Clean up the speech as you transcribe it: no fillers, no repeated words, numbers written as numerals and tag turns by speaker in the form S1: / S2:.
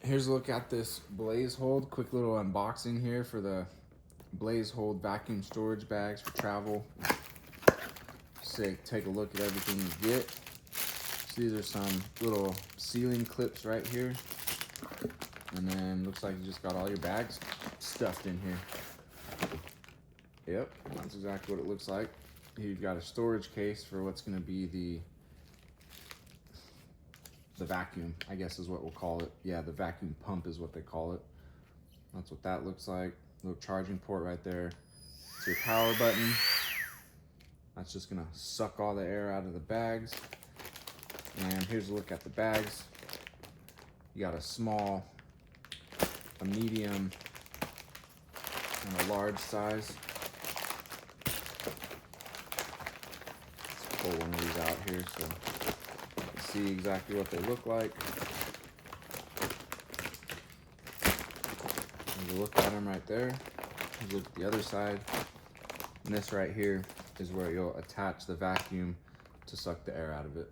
S1: Here's a look at this BlazeHold. Quick little unboxing here for the BlazeHold vacuum storage bags for travel. Take a look at everything you get. So these are some little sealing clips right here. And then looks like you just got all your bags stuffed in here. Yep, that's exactly what it looks like. Here you've got a storage case for what's gonna be the vacuum, I guess is what we'll call it. Yeah, the vacuum pump is what they call it. That's what that looks like. Little charging port right there. It's your power button. That's just gonna suck all the air out of the bags. And here's a look at the bags. You got a small, a medium, and a large size. Let's pull one of these out here so you can see exactly what they look like. There's a look at them right there. Here's a look at the other side. And this right here is where you'll attach the vacuum to suck the air out of it.